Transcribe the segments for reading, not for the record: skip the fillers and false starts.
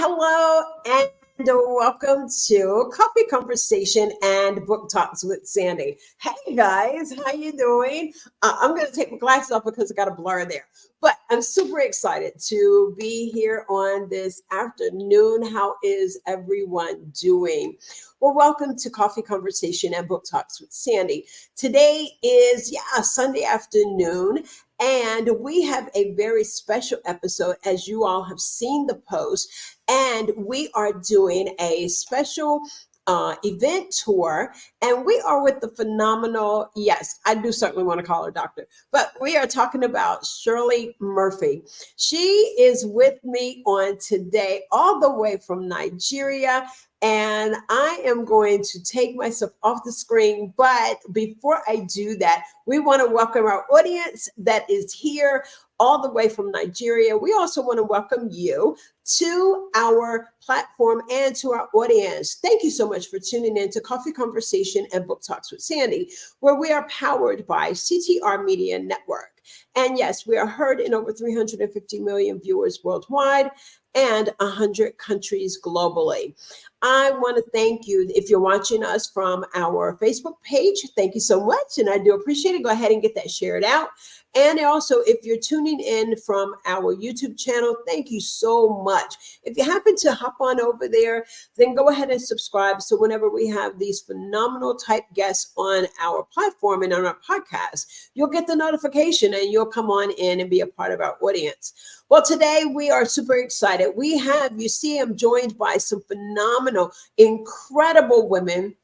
Hello and welcome to Coffee Conversation and Book Talks with Sandy. Hey guys, how you doing? I'm going to take my glasses off because I got a blur there. But I'm super excited to be here on this afternoon. How is everyone doing? Well, welcome to Coffee Conversation and Book Talks with Sandy. Today is, Sunday afternoon. And we have a very special episode, as you all have seen the post. And we are doing a special event tour. And we are with the phenomenal, yes, I do certainly want to call her doctor, but we are talking about Shirley Murphy. She is with me on today, all the way from Nigeria. And I am going to take myself off the screen. But before I do that, we want to welcome our audience that is here all the way from Nigeria. We also want to welcome you to our platform and to our audience. Thank you so much for tuning in to Coffee Conversation and Book Talks with Sandy, where we are powered by CTR Media Network. And yes, we are heard in over 350 million viewers worldwide and 100 countries globally. I want to thank you. If you're watching us from our Facebook page, thank you so much. And I do appreciate it. Go ahead and get that shared out. And also, if you're tuning in from our YouTube channel, thank you so much. If you happen to hop on over there, then go ahead and subscribe. So whenever we have these phenomenal type guests on our platform and on our podcast, you'll get the notification and you'll come on in and be a part of our audience. Well, today we are super excited. We have, you see, I'm joined by some phenomenal, incredible women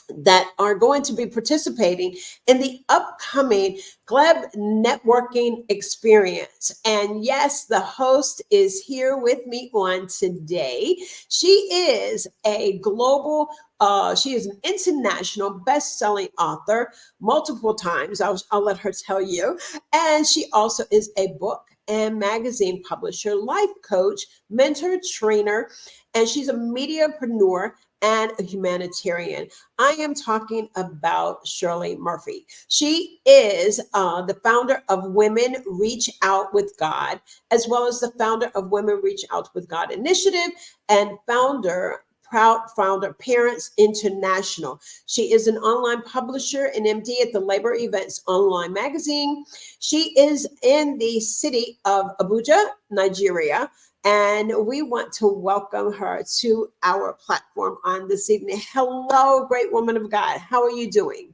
that are going to be participating in the upcoming GLEBM Networking Experience. And yes, the host is here with me on today. She is a global, she is an international best-selling author multiple times. I'll let her tell you. And she also is a book and magazine publisher, life coach, mentor, trainer, and she's a mediapreneur and a humanitarian. I am talking about Shirley Murphy. She is the founder of Women Reach Out with God, as well as the founder of Women Reach Out with God Initiative and proud founder, Parents International. She is an online publisher and MD at the Labor Events Online magazine. She is in the city of Abuja, Nigeria. And we want to welcome her to our platform on this evening. Hello, great woman of God. How are you doing?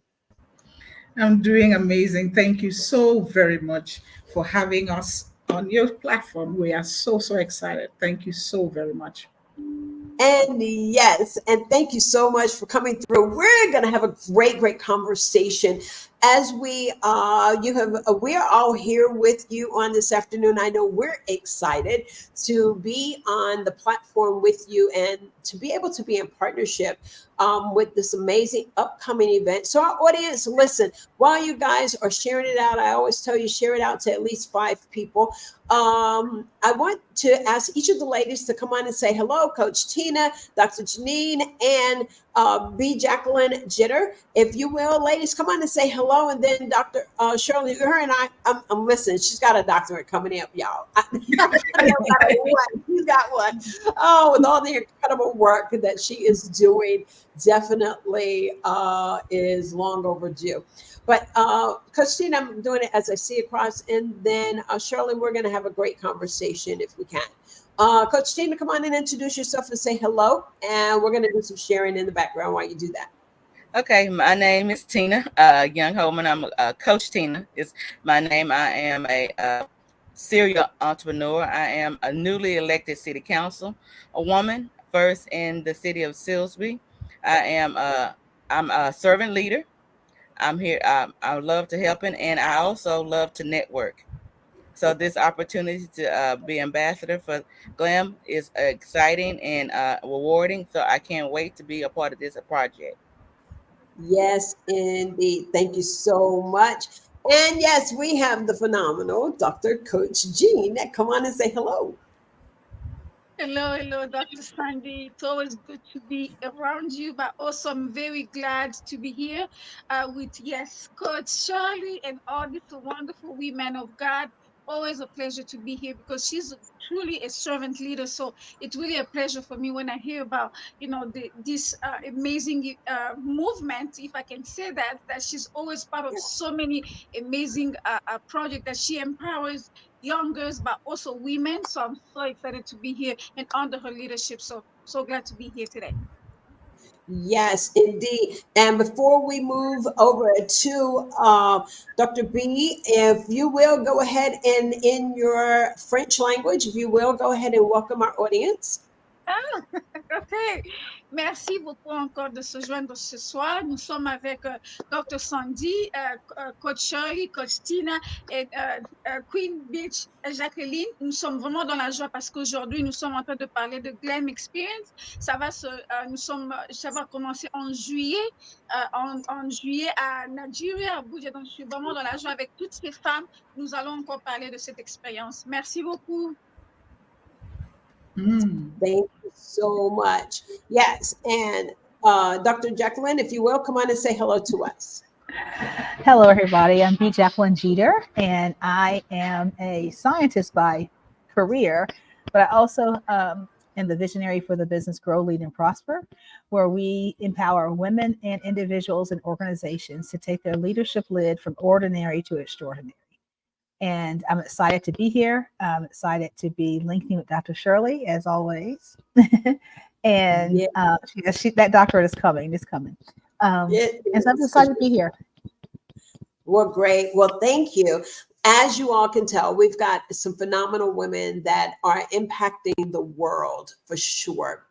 I'm doing amazing. Thank you so very much for having us on your platform. We are so excited. Thank you so very much. And yes, and thank you so much for coming through. We're going to have a great conversation as we we are all here with you on this afternoon. I know we're excited to be on the platform with you and to be able to be in partnership with this amazing upcoming event. So our audience, listen, while you guys are sharing it out, I always tell you share it out to at least 5 people. I want to ask each of the ladies to come on and say hello, Coach Tina, Dr. Jeannie, and B.Jacqueline Jitter. If you will, ladies, come on and say hello. And then Dr. Shirley, her and I'm listening. She's got a doctorate coming up, y'all. She's got one. Oh, with all the incredible work that she is doing, definitely is long overdue. But Coach Tina, I'm doing it as I see across. And then Shirley, we're going to have a great conversation if we can. Coach Tina, come on and introduce yourself and say hello. And we're going to do some sharing in the background while you do that. Okay, my name is Tina Young Holman. I'm Coach Tina is my name. I am a serial entrepreneur. I am a newly elected city council, a woman, first in the city of Silsbee. I'm a servant leader. I'm here. I love to help, and I also love to network. So this opportunity to be ambassador for GLAMB is exciting and rewarding. So I can't wait to be a part of this project. Yes, indeed. Thank you so much. And yes, we have the phenomenal Dr. Coach Jean. Come on and say hello. Hello, Dr. Sandy. It's always good to be around you, but also I'm very glad to be here with, yes, Coach Shirley and all these wonderful women of God. always a pleasure to be here because she's truly a servant leader. So it's really a pleasure for me when I hear about, this amazing movement, if I can say that, that she's always part of so many amazing projects that she empowers young girls, but also women. So I'm so excited to be here and under her leadership. So glad to be here today. Yes, indeed. And before we move over to Dr. B, if you will go ahead and in your French language, if you will go ahead and welcome our audience. Ah, OK. Merci beaucoup encore de se joindre ce soir. Nous sommes avec Dr. Sandy, Coach Shirley, Coach Tina et Queen Beach Jacqueline. Nous sommes vraiment dans la joie parce qu'aujourd'hui, nous sommes en train de parler de GLEM Experience. Ça va commencer en juillet, en juillet à Nigeria, à Abuja. Donc, je suis vraiment dans la joie avec toutes ces femmes. Nous allons encore parler de cette expérience. Merci beaucoup. Thank you so much. Yes, and Dr. Jacqueline, if you will, come on and say hello to us. Hello, everybody. I'm B.Jacqueline Jeter, and I am a scientist by career, but I also am the visionary for the business Grow, Lead, and Prosper, where we empower women and individuals and organizations to take their leadership lid from ordinary to extraordinary. And I'm excited to be here. I'm excited to be linking with Dr. Shirley, as always. And that doctorate is coming. It's coming. And so I'm excited to be here. Well, great. Well, thank you. As you all can tell, we've got some phenomenal women that are impacting the world for sure.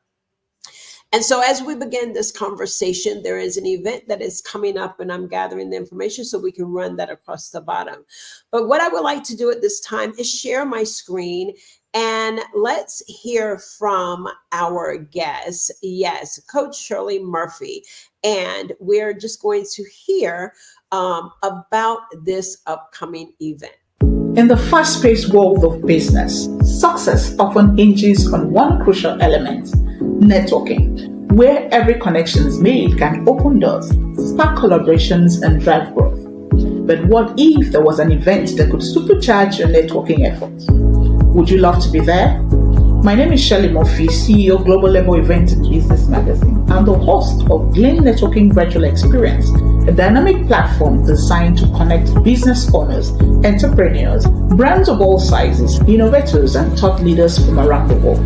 And so as we begin this conversation, there is an event that is coming up, and I'm gathering the information so we can run that across the bottom. But what I would like to do at this time is share my screen, and let's hear from our guest. Yes, Coach Shirley Murphy. And we're just going to hear about this upcoming event. In the fast-paced world of business, success often hinges on one crucial element: networking, where every connection is made can open doors, spark collaborations, and drive growth. But what if there was an event that could supercharge your networking efforts? Would you love to be there? My name is Shirley Murphy, CEO, Global Level Event and Business Magazine. I'm the host of GLEBM Networking Virtual Experience, a dynamic platform designed to connect business owners, entrepreneurs, brands of all sizes, innovators, and thought leaders from around the world.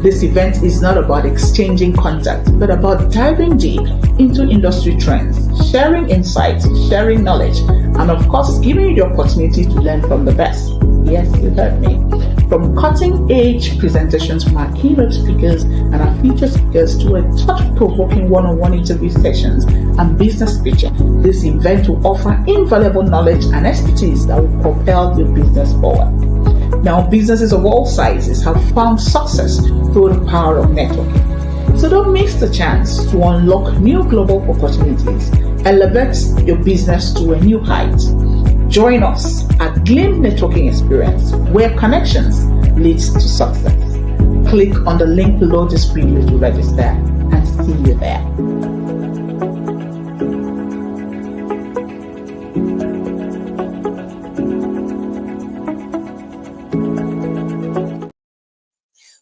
This event is not about exchanging contacts, but about diving deep into industry trends, sharing insights, sharing knowledge, and of course, giving you the opportunity to learn from the best. Yes, you heard me. From cutting-edge presentations from our keynote speakers and our featured speakers to a thought-provoking one-on-one interview sessions and business pitching, this event will offer invaluable knowledge and expertise that will propel your business forward. Now, businesses of all sizes have found success through the power of networking. So don't miss the chance to unlock new global opportunities, elevate your business to a new height. Join us at GLEBM Networking Experience, where connections leads to success. Click on the link below this video to register, and see you there.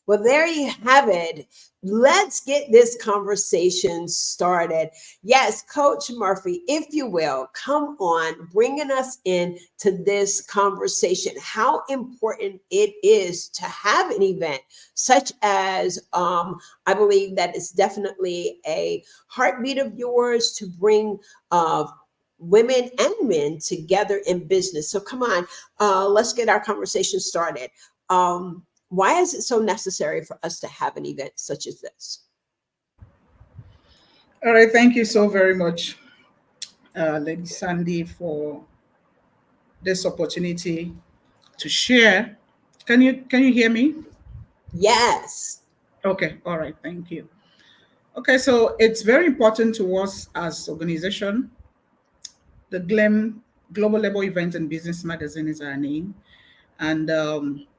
Well, there you have it. Let's get this conversation started. Yes, Coach Murphy, if you will, come on, bringing us into this conversation, how important it is to have an event such as, I believe that it's definitely a heartbeat of yours to bring women and men together in business. So come on, let's get our conversation started. Why is it so necessary for us to have an event such as this? All right, thank you so very much, Lady Sandy, for this opportunity to share. Can you hear me? Yes. Okay, all right, thank you. Okay, so it's very important to us as organization. The GLEBM Global Level Event and Business Magazine is our name, and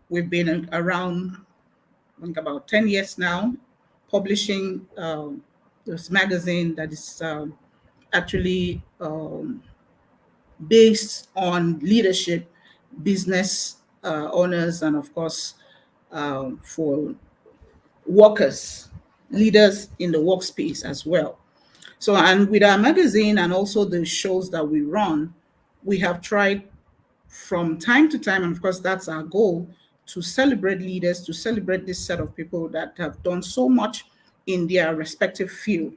we've been around, I think, about 10 years now, publishing this magazine that is actually based on leadership, business owners, and of course for workers, leaders in the workspace as well. So, and with our magazine and also the shows that we run, we have tried from time to time, and of course that's our goal, to celebrate leaders, to celebrate this set of people that have done so much in their respective field.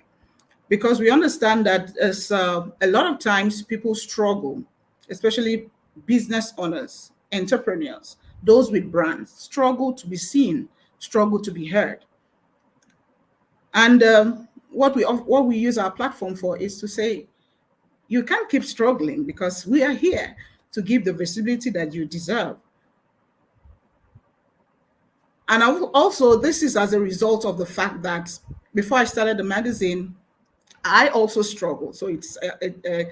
Because we understand that as a lot of times people struggle, especially business owners, entrepreneurs, those with brands, struggle to be seen, struggle to be heard. And what we use our platform for is to say, you can't keep struggling because we are here to give the visibility that you deserve. And also, this is as a result of the fact that before I started the magazine, I also struggled. So it's a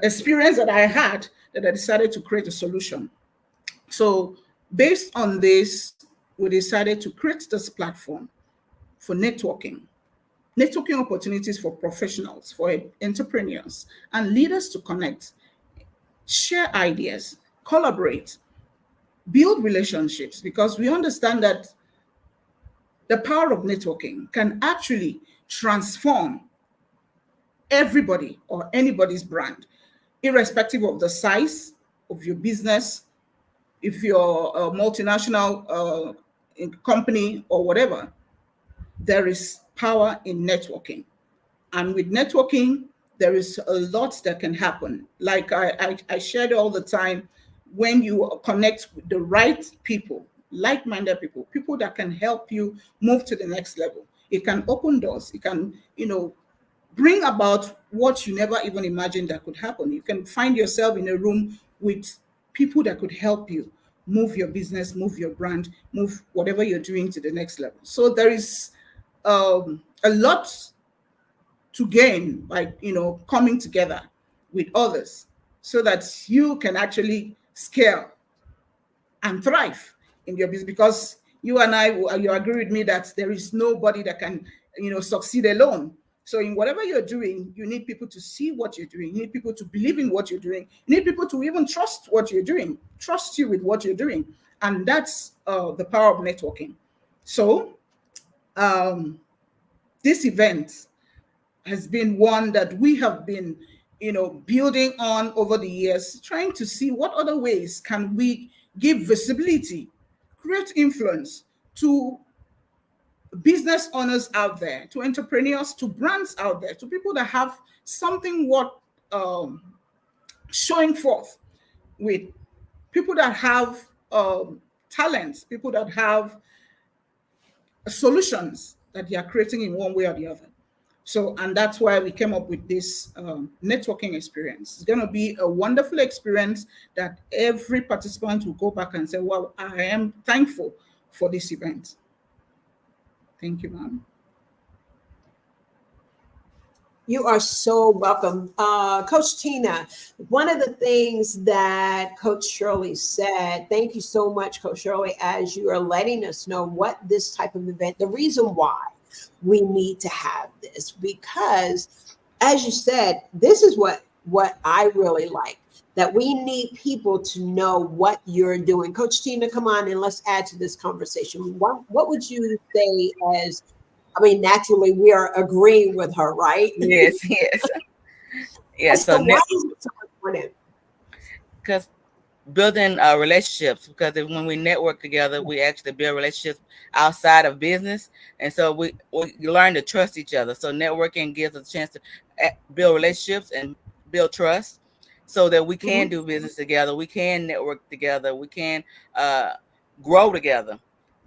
experience that I had that I decided to create a solution. So based on this, we decided to create this platform for networking opportunities for professionals, for entrepreneurs, and leaders to connect, share ideas, collaborate, build relationships, because we understand that the power of networking can actually transform everybody or anybody's brand, irrespective of the size of your business, if you're a multinational company or whatever. There is power in networking. And with networking, there is a lot that can happen. Like I shared all the time, when you connect with the right people, like-minded people, people that can help you move to the next level, it can open doors. It can, bring about what you never even imagined that could happen. You can find yourself in a room with people that could help you move your business, move your brand, move whatever you're doing to the next level. So there is a lot to gain by coming together with others so that you can actually scale and thrive in your business. Because you and I, you agree with me that there is nobody that can succeed alone. So in whatever you're doing, you need people to see what you're doing. You need people to believe in what you're doing. You need people to even trust what you're doing, trust you with what you're doing. And that's the power of networking. So this event has been one that we have been, building on over the years, trying to see what other ways can we give visibility, create influence to business owners out there, to entrepreneurs, to brands out there, to people that have something worth showing forth with, people that have talents, people that have solutions that they are creating in one way or the other. So, and that's why we came up with this networking experience. It's going to be a wonderful experience that every participant will go back and say, well, I am thankful for this event. Thank you, ma'am. You are so welcome. Coach Tina, one of the things that Coach Shirley said, thank you so much, Coach Shirley, as you are letting us know what this type of event, the reason why we need to have this, because as you said, this is what I really like, that we need people to know what you're doing. Coach Tina, come on and let's add to this conversation. What would you say as, naturally we are agreeing with her, right? Yes. Yes. So why is it so important? Because building relationships, because when we network together, we actually build relationships outside of business. And so we learn to trust each other. So networking gives us a chance to build relationships and build trust so that we can do business together. We can network together. We can grow together,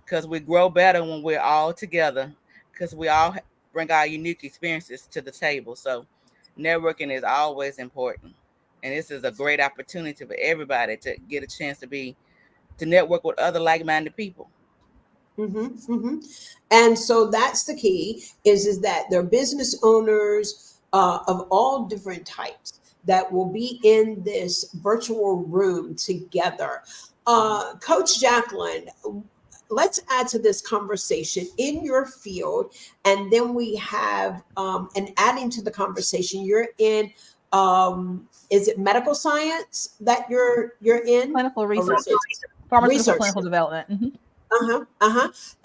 because we grow better when we're all together, because we all bring our unique experiences to the table. So networking is always important. And this is a great opportunity for everybody to get a chance to network with other like-minded people. And so that's the key is that they're business owners of all different types that will be in this virtual room together. Coach Jacqueline, let's add to this conversation in your field, and then we have and adding to the conversation, you're in is it medical science that you're in? Clinical Or research, pharmaceutical clinical development.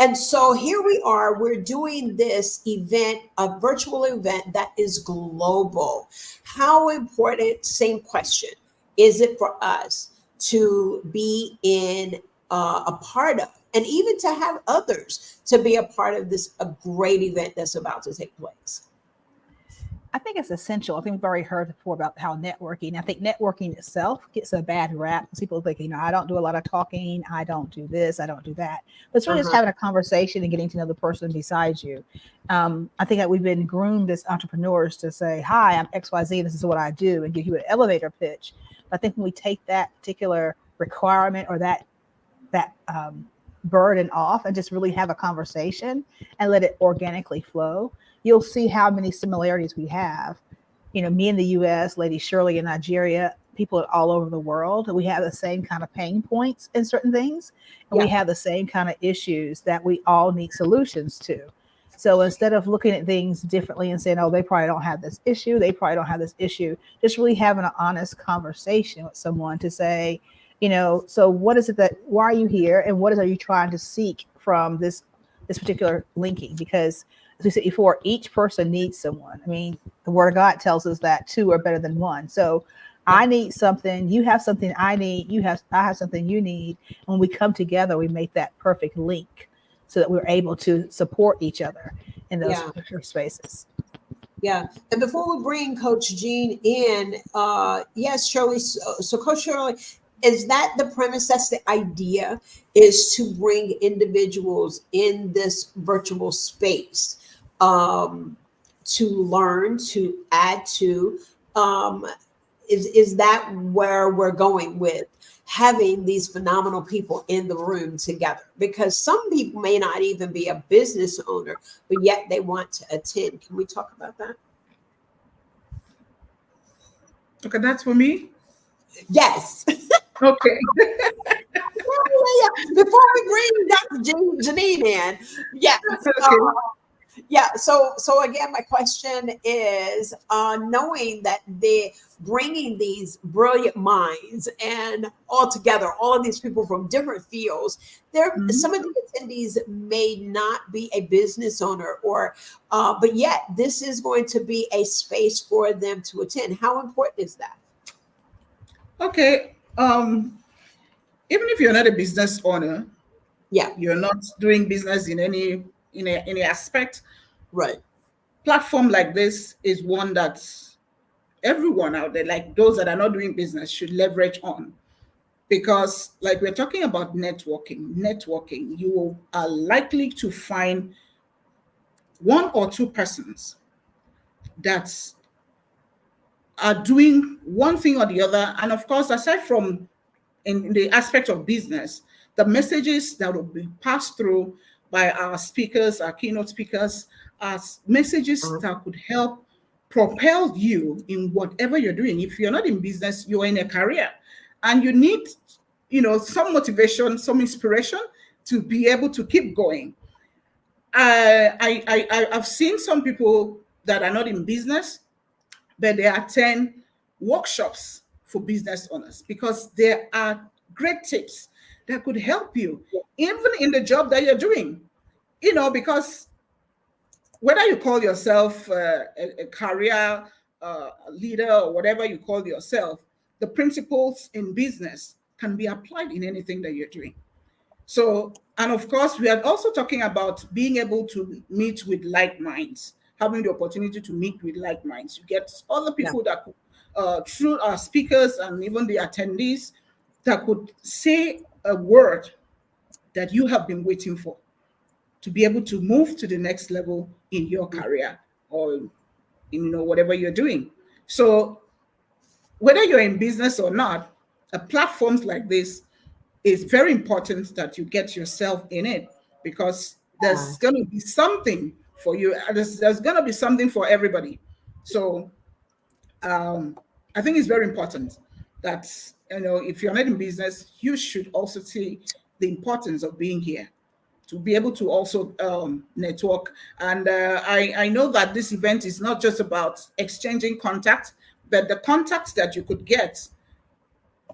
And so here we are, we're doing this event, a virtual event that is global. How important, same question, is it for us to be in a part of, and even to have others to be a part of this, a great event that's about to take place? I think it's essential. I think we've already heard before about how networking. I think networking itself gets a bad rap. People think, I don't do a lot of talking. I don't do this. I don't do that. But it's really just having a conversation and getting to know the person beside you. I think that we've been groomed as entrepreneurs to say, hi, I'm XYZ. This is what I do, and give you an elevator pitch. But I think when we take that particular requirement or that burden off and just really have a conversation and let it organically flow, you'll see how many similarities we have. Me in the US, Lady Shirley in Nigeria, people all over the world, we have the same kind of pain points in certain things. And we have the same kind of issues that we all need solutions to. So instead of looking at things differently and saying, oh, they probably don't have this issue, just really having an honest conversation with someone to say, so what is it why are you here? And what are you trying to seek from this particular linking? Because as we said before, each person needs someone. I mean, the Word of God tells us that two are better than one. So I need something, you have something I need, I have something you need. When we come together, we make that perfect link so that we're able to support each other in those particular spaces. Yeah. And before we bring Coach Jean in, yes, Shirley. So Coach Shirley, is that the premise? That's the idea, is to bring individuals in this virtual space to learn, to add to. Is that where we're going with having these phenomenal people in the room together? Because some people may not even be a business owner, but yet they want to attend. Can we talk about that? Okay, that's for me? Yes. Okay. Before we bring Dr. Jeannie in, So again, my question is, knowing that they're bringing these brilliant minds and all together, all of these people from different fields, some of the attendees may not be a business owner, but yet this is going to be a space for them to attend. How important is that? Okay. Even if you're not a business owner, you're not doing business in any aspect, right? Platform like this is one that everyone out there, like those that are not doing business, should leverage on, because like we're talking about networking, you are likely to find one or two persons that are doing one thing or the other. And of course, aside from in the aspect of business, the messages that will be passed through by our speakers, our keynote speakers, are messages that could help propel you in whatever you're doing. If you're not in business, you're in a career, and you need, some motivation, some inspiration to be able to keep going. I've seen some people that are not in business, but they attend workshops for business owners, because there are great tips that could help you, even in the job that you're doing. Because whether you call yourself a career leader or whatever you call yourself, the principles in business can be applied in anything that you're doing. So, and of course, we are also talking about being able to meet with like minds, having the opportunity to meet with like minds. You get other people that could, through our speakers and even the attendees, that could say a word that you have been waiting for, to be able to move to the next level in your career or in whatever you're doing. So whether you're in business or not, platforms like this is very important that you get yourself in it, because there's going to be something for you. There's going to be something for everybody. So I think it's very important that, if you're not in business, you should also see the importance of being here to be able to also network. And I know that this event is not just about exchanging contact, but the contacts that you could get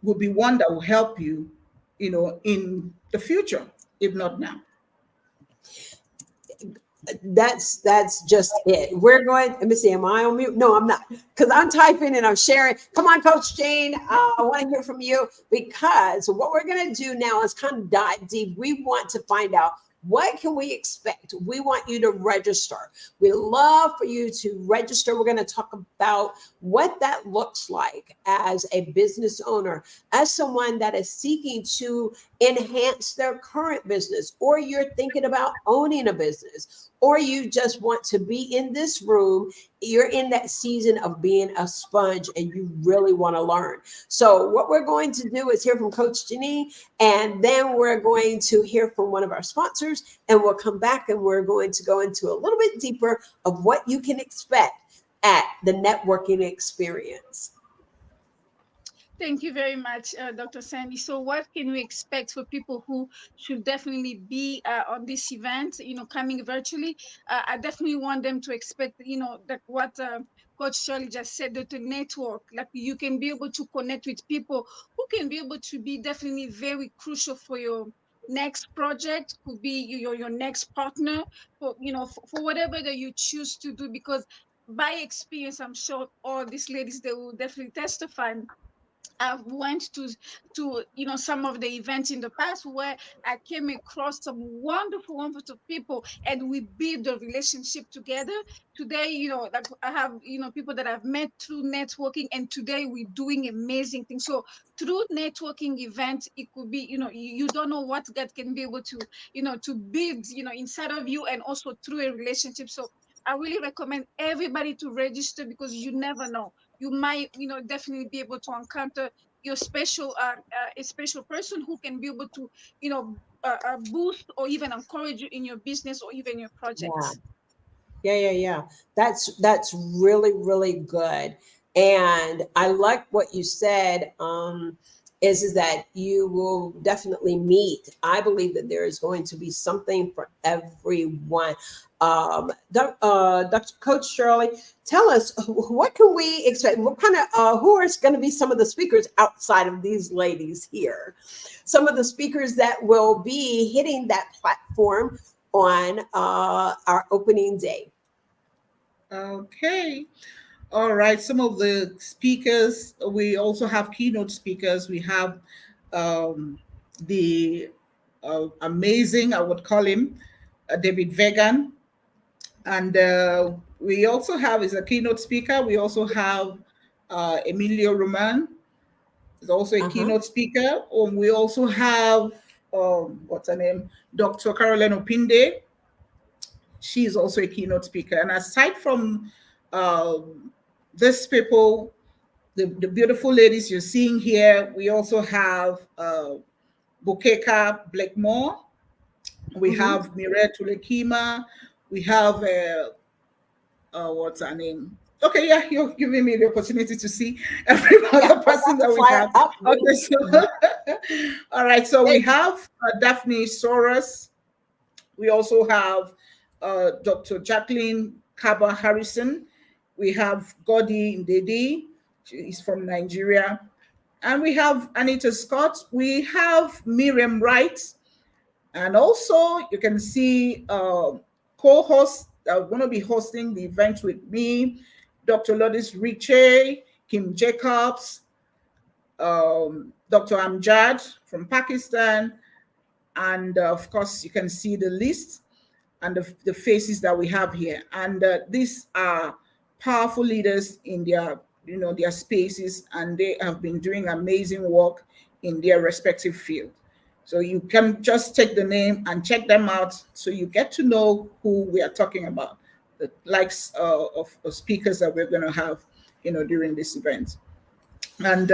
will be one that will help you, in the future, if not now. That's just it. We're going. Let me see. Am I on mute? No, I'm not, because I'm typing and I'm sharing. Come on, Coach Jane. I want to hear from you, because what we're going to do now is kind of dive deep. We want to find out, what can we expect? We want you to register. We love for you to register. We're going to talk about what that looks like as a business owner, as someone that is seeking to enhance their current business, or you're thinking about owning a business, or you just want to be in this room. You're in that season of being a sponge and you really want to learn. So what we're going to do is hear from Coach Jeannie, and then we're going to hear from one of our sponsors, and we'll come back and we're going to go into a little bit deeper of what you can expect at the networking experience. Thank you very much, Dr. Sandy. So what can we expect for people who should definitely be on this event, coming virtually? I definitely want them to expect, that what Coach Shirley just said, that the network, like you can be able to connect with people who can be able to be definitely very crucial for your next project, could be your next partner, for whatever that you choose to do, because by experience, I'm sure all these ladies, they will definitely testify. I've went to some of the events in the past where I came across some wonderful people, and we build a relationship together. Today, like I have people that I've met through networking, and today we're doing amazing things. So through networking events, it could be you don't know what God can be able to to build inside of you, and also through a relationship. So I really recommend everybody to register, because you never know, you might definitely be able to encounter your special a special person who can be able to boost or even encourage you in your business or even your Yeah. projects. Yeah. That's really, really good. And I like what you said, is that you will definitely meet. I believe that there is going to be something for everyone. Dr. Coach Shirley, tell us, what can we expect? What kind of who are going to be some of the speakers outside of these ladies here? Some of the speakers that will be hitting that platform on our opening day. Okay. All right. Some of the speakers, we also have keynote speakers. We have the amazing, I would call him, David Vegan. And we also have, as a keynote speaker, we also have Emilio Roman, is also a Uh-huh. keynote speaker. We also have, what's her name? Dr. Caroline Opinde. She is also a keynote speaker. And aside from these people, the beautiful ladies you're seeing here, we also have Bukeka Blackmore. We have Mireille Tulekima. We have, what's her name? Okay, yeah, you're giving me the opportunity to see every other person that we have. Up. Okay, so, all right, so we have Daphne Soros. We also have Dr. Jacqueline Kaba Harrison. We have Godi Ndedi. She's from Nigeria. And we have Anita Scott. We have Miriam Wright. And also, you can see co-hosts that are going to be hosting the event with me, Dr. Lourdes Riche, Kim Jacobs, Dr. Amjad from Pakistan. And of course, you can see the list and the faces that we have here. And these are powerful leaders in their spaces, and they have been doing amazing work in their respective field. So you can just take the name and check them out, so you get to know who we are talking about, the likes of speakers that we're going to have, during this event. And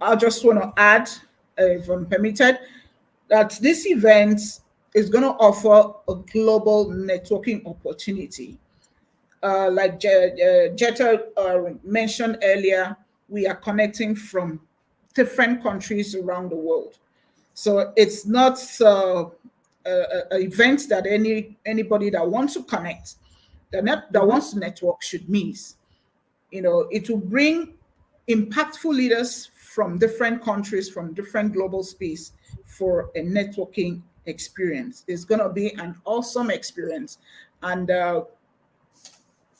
I just want to add, if I'm permitted, that this event is going to offer a global networking opportunity. Like Jetta mentioned earlier, we are connecting from different countries around the world. So it's not an event that anybody that wants to connect, that wants to network should miss. It will bring impactful leaders from different countries, from different global space for a networking experience. It's going to be an awesome experience. And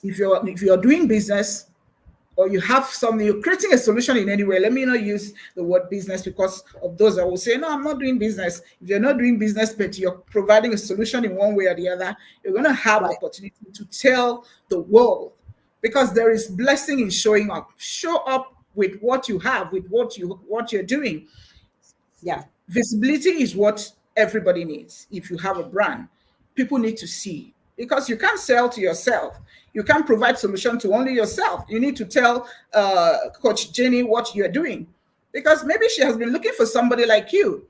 if you're doing business, or you have something, you're creating a solution in any way. Let me not use the word business because of those that will say, no, I'm not doing business. If you're not doing business, but you're providing a solution in one way or the other, you're going to have the opportunity to tell the world, because there is blessing in showing up. Show up with what you have, with what you're doing. Yeah. Visibility is what everybody needs. If you have a brand, people need to see, because you can't sell to yourself. You can't provide solution to only yourself. You need to tell Coach Jeannie what you're doing, because maybe she has been looking for somebody like you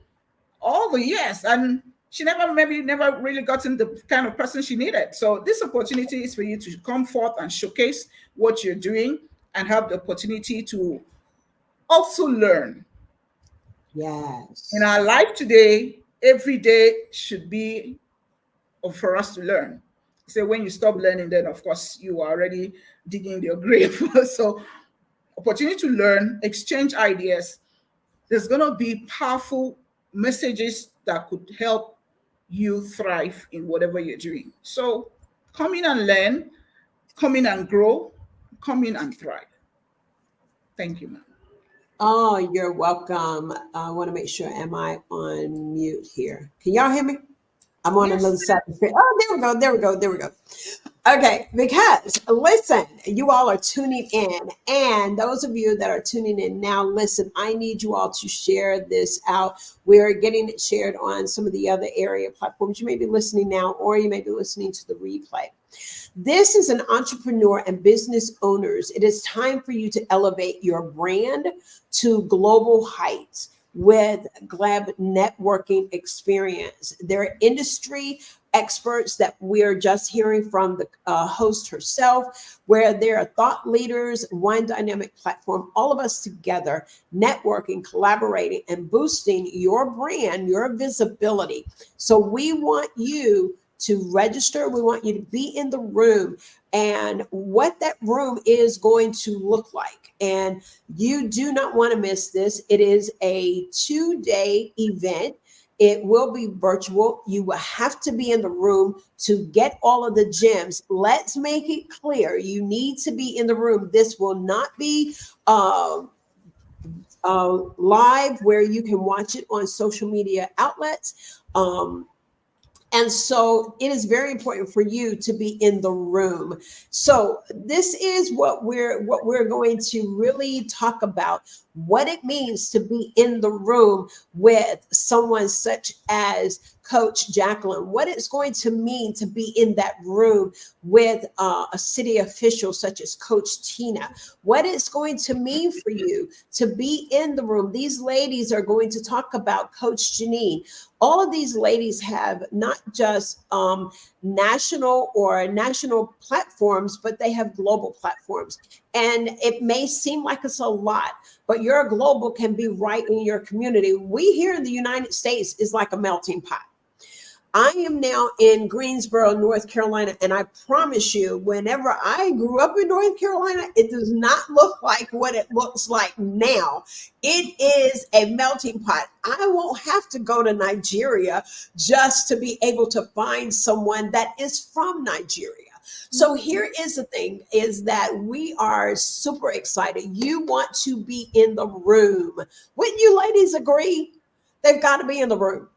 all the years, and she never really gotten the kind of person she needed. So this opportunity is for you to come forth and showcase what you're doing and have the opportunity to also learn. Yes. In our life today, every day should be for us to learn. So when you stop learning, then of course you are already digging your grave. So opportunity to learn, exchange ideas. There's going to be powerful messages that could help you thrive in whatever you're doing. So come in and learn, come in and grow, come in and thrive. Thank you, ma'am. Oh, you're welcome. I want to make sure, am I on mute here? Can y'all hear me? I'm on another side of the screen. Oh, there we go. Okay, because listen, you all are tuning in, and those of you that are tuning in now, listen, I need you all to share this out. We're getting it shared on some of the other area platforms. You may be listening now, or you may be listening to the replay. This is an entrepreneur and business owners. It is time for you to elevate your brand to global heights with GLEBM Networking Experience. There are industry experts that we're just hearing from the host herself, where there are thought leaders, one dynamic platform, all of us together, networking, collaborating, and boosting your brand, your visibility. So we want you to register. We want you to be in the room and what that room is going to look like. And you do not want to miss this. It is a 2-day event. It will be virtual. You will have to be in the room to get all of the gems. Let's make it clear. You need to be in the room. This will not be live where you can watch it on social media outlets. And so it is very important for you to be in the room. So this is what we're going to really talk about, what it means to be in the room with someone such as Coach Jacqueline, what it's going to mean to be in that room with a city official such as Coach Tina, what it's going to mean for you to be in the room. These ladies are going to talk about Coach Jeannie. All of these ladies have not just national platforms, but they have global platforms. And it may seem like it's a lot, but your global can be right in your community. We here in the United States is like a melting pot. I am now in Greensboro, North Carolina, and I promise you, whenever I grew up in North Carolina, it does not look like what it looks like now. It is a melting pot. I won't have to go to Nigeria just to be able to find someone that is from Nigeria. So here is the thing, is that we are super excited. You want to be in the room. Wouldn't you ladies agree? They've got to be in the room.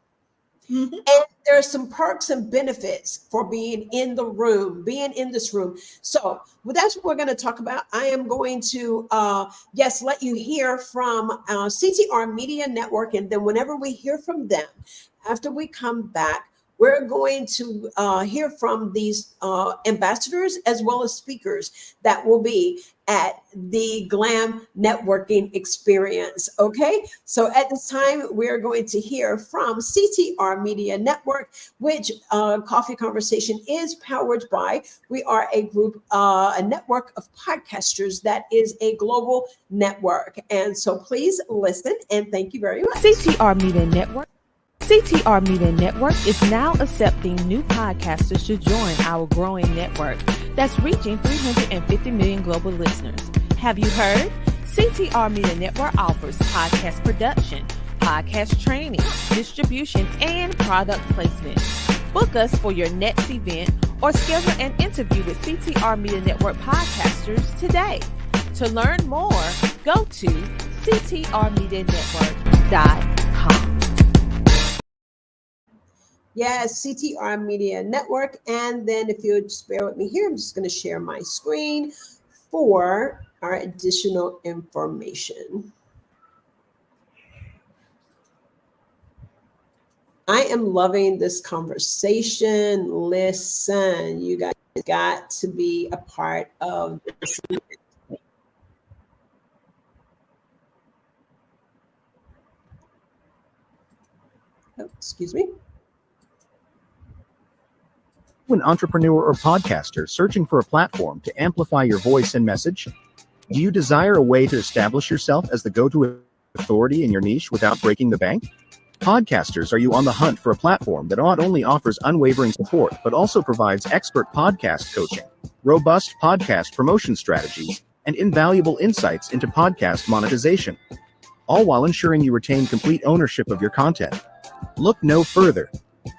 Mm-hmm. And there are some perks and benefits for being in the room, being in this room. So that's what we're going to talk about. I am going to, let you hear from CTR Media Network. And then whenever we hear from them, after we come back, we're going to hear from these ambassadors as well as speakers that will be at the GLAMB Networking Experience. Okay, so at this time, we're going to hear from CTR Media Network, which Coffee Conversation is powered by. We are a group, a network of podcasters that is a global network. And so please listen and thank you very much. CTR Media Network. CTR Media Network is now accepting new podcasters to join our growing network that's reaching 350 million global listeners. Have you heard? CTR Media Network offers podcast production, podcast training, distribution, and product placement. Book us for your next event or schedule an interview with CTR Media Network podcasters today. To learn more, go to ctrmedianetwork.com. Yes, CTR Media Network. And then if you'll just bear with me here, I'm just going to share my screen for our additional information. I am loving this conversation. Listen, you guys got to be a part of this. Oh, excuse me. An entrepreneur or podcaster searching for a platform to amplify your voice and message? Do you desire a way to establish yourself as the go-to authority in your niche without breaking the bank? Podcasters, are you on the hunt for a platform that not only offers unwavering support, but also provides expert podcast coaching, robust podcast promotion strategies, and invaluable insights into podcast monetization, all while ensuring you retain complete ownership of your content? Look no further.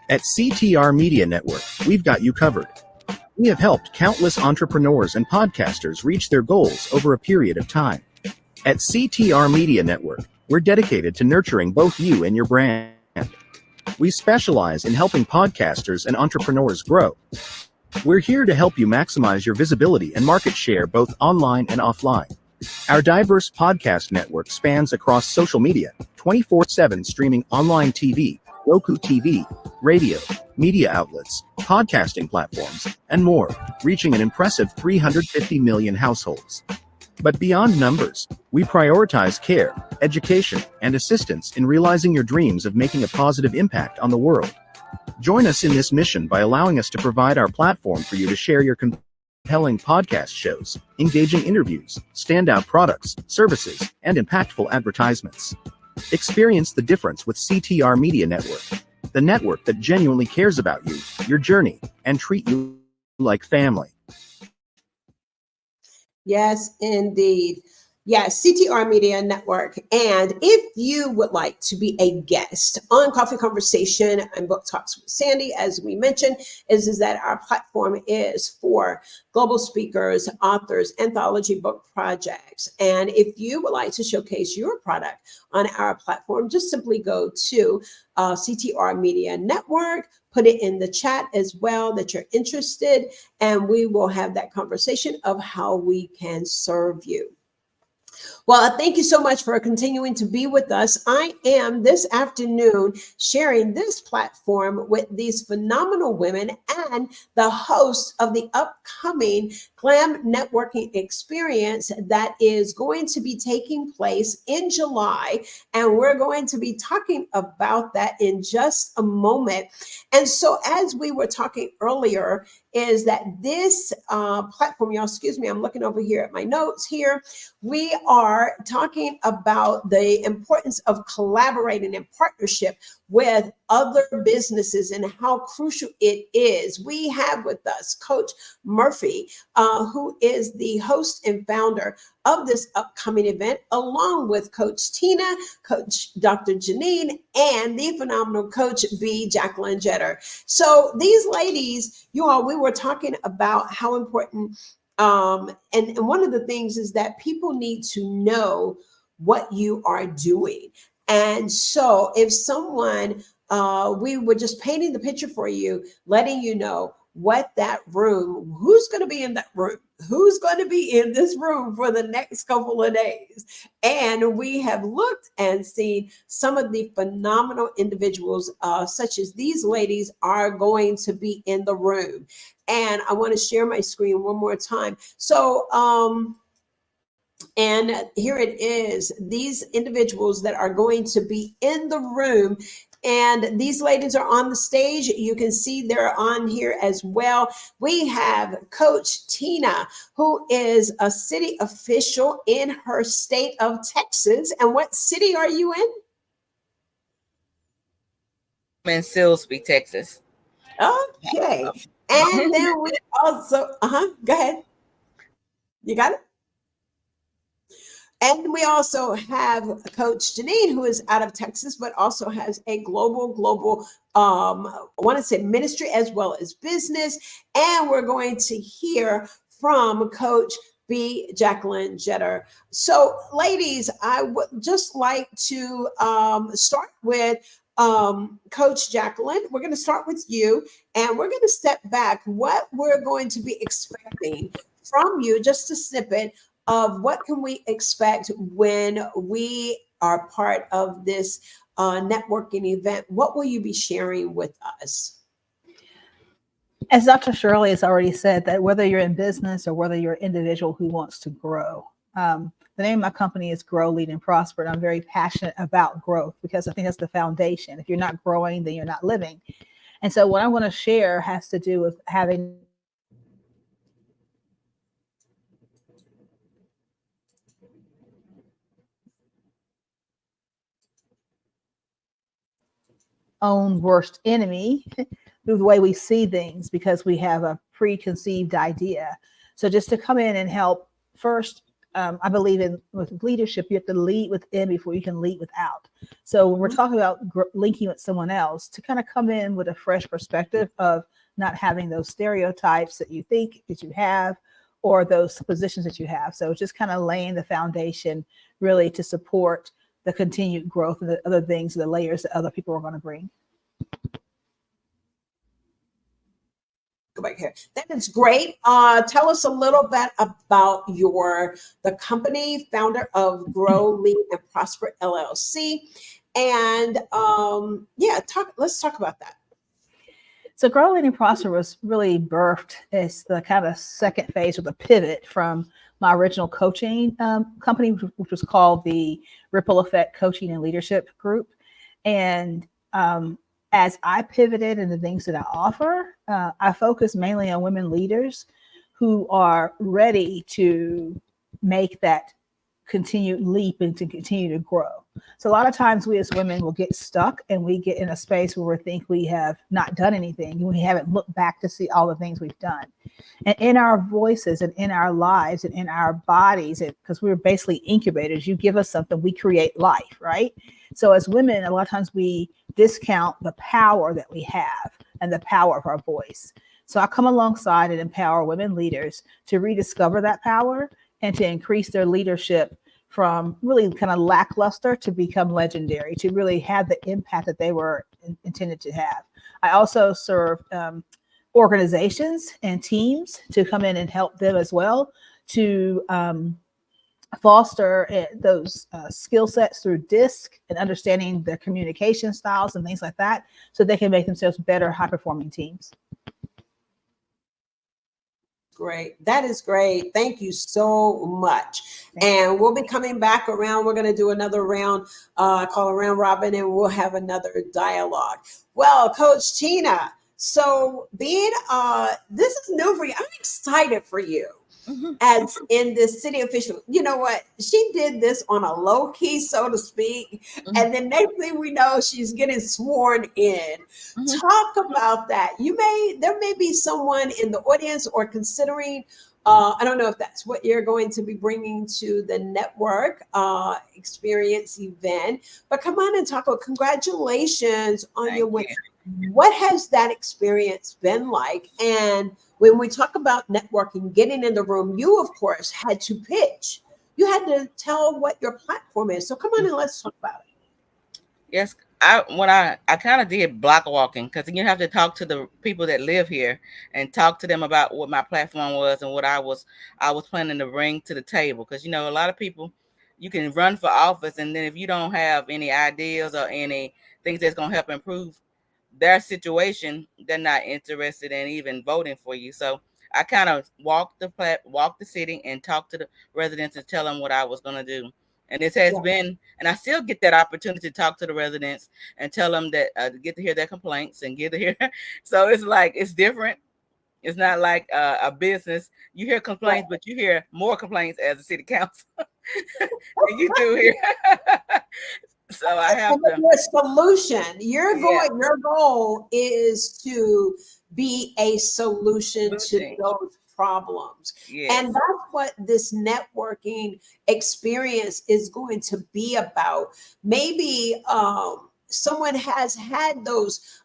At CTR Media Network, we've got you covered. We have helped countless entrepreneurs and podcasters reach their goals over a period of time. At CTR Media Network, we're dedicated to nurturing both you and your brand. We specialize in helping podcasters and entrepreneurs grow. We're here to help you maximize your visibility and market share both online and offline. Our diverse podcast network spans across social media, 24/7 streaming online TV, Roku TV, radio, media outlets, podcasting platforms, and more, reaching an impressive 350 million households. But beyond numbers, we prioritize care, education, and assistance in realizing your dreams of making a positive impact on the world. Join us in this mission by allowing us to provide our platform for you to share your compelling podcast shows, engaging interviews, standout products, services, and impactful advertisements. Experience the difference with CTR Media Network, the network that genuinely cares about you, your journey, and treat you like family. Yes, indeed. Yes, CTR Media Network. And if you would like to be a guest on Coffee Conversation and Book Talks with Sandy, as we mentioned, is that our platform is for global speakers, authors, anthology book projects. And if you would like to showcase your product on our platform, just simply go to CTR Media Network, put it in the chat as well that you're interested, and we will have that conversation of how we can serve you. Well, thank you so much for continuing to be with us. I am this afternoon sharing this platform with these phenomenal women and the host of the upcoming GLEBM Networking Experience that is going to be taking place in July. And we're going to be talking about that in just a moment. And so as we were talking earlier, is that this platform, y'all, excuse me, I'm looking over here at my notes here. We are talking about the importance of collaborating in partnership with other businesses and how crucial it is. We have with us Coach Murphy, who is the host and founder of this upcoming event, along with Coach Tina, Coach Dr. Jeannie, and the phenomenal Coach B.Jacqueline. So these ladies, you all, we were talking about how important, and one of the things is that people need to know what you are doing. And so if someone, we were just painting the picture for you, letting you know what that room, who's going to be in that room, who's going to be in this room for the next couple of days. And we have looked and seen some of the phenomenal individuals, such as these ladies, are going to be in the room. And I want to share my screen one more time. So, and here it is, these individuals that are going to be in the room. And these ladies are on the stage. You can see they're on here as well. We have Coach Tina, who is a city official in her state of Texas. And what city are you in? I'm in Silsbee, Texas. Okay. And then we also, go ahead. You got it? And we also have Coach Jeannie, who is out of Texas, but also has a global, I want to say ministry as well as business. And we're going to hear from Coach B.Jacqueline Jeter. So, ladies, I would just like to start with Coach Jacqueline. We're going to start with you, and we're going to step back. What we're going to be expecting from you, just a snippet of what can we expect when we are part of this networking event. What will you be sharing with us? As Dr. Shirley has already said, that whether you're in business or whether you're an individual who wants to grow, the name of my company is Grow, Lead, and Prosper. And I'm very passionate about growth because I think that's the foundation. If you're not growing, then you're not living. And so what I want to share has to do with having own worst enemy through the way we see things, because we have a preconceived idea. So just to come in and help first, I believe in with leadership, you have to lead within before you can lead without. So when we're talking about linking with someone else, to kind of come in with a fresh perspective of not having those stereotypes that you think that you have, or those positions that you have. So just kind of laying the foundation really to support the continued growth and the other things, the layers that other people are going to bring. Go back here. That is great. Tell us a little bit about the company, founder of Grow, Lead, and Prosper LLC, and let's talk about that. So Grow, Lead, and Prosper was really birthed as the kind of second phase of the pivot from my original coaching company, which was called the Ripple Effect Coaching and Leadership Group. And as I pivoted in the things that I offer, I focus mainly on women leaders who are ready to make that continued leap and to continue to grow. So a lot of times we as women will get stuck and we get in a space where we think we have not done anything and we haven't looked back to see all the things we've done. And in our voices and in our lives and in our bodies, because we're basically incubators, you give us something, we create life, right? So as women, a lot of times we discount the power that we have and the power of our voice. So I come alongside and empower women leaders to rediscover that power and to increase their leadership from really kind of lackluster to become legendary, to really have the impact that they were intended to have. I also serve organizations and teams to come in and help them as well to foster those skill sets through DISC and understanding their communication styles and things like that, so they can make themselves better, high-performing teams. Great. That is great. Thank you so much. And we'll be coming back around. We're going to do another round, call a round robin, and we'll have another dialogue. Well, Coach Tina, so being, this is new for you. I'm excited for you. As in the city official, you know what? She did this on a low key, so to speak. And then next thing we know, she's getting sworn in. Talk about that. There may be someone in the audience or considering, I don't know if that's what you're going to be bringing to the network experience event, but come on and talk about congratulations on your win. What has that experience been like? And when we talk about networking, getting in the room, you, of course, had to pitch. You had to tell what your platform is. So come on and let's talk about it. Yes, I kind of did block walking, because you have to talk to the people that live here and talk to them about what my platform was and what I was planning to bring to the table. Because, you know, a lot of people, you can run for office, and then if you don't have any ideas or any things that's going to help improve their situation, they're not interested in even voting for you. So I kind of walked the city and talked to the residents and tell them what I was going to do. And this has been, and I still get that opportunity to talk to the residents and tell them that get to hear their complaints and get to hear. So it's like, it's different. It's not like a business. You hear complaints, but you hear more complaints as a city council than you do here. So I have to. Your solution. Your goal is to be a solution to those problems. Yes. And that's what this networking experience is going to be about. Maybe someone has had those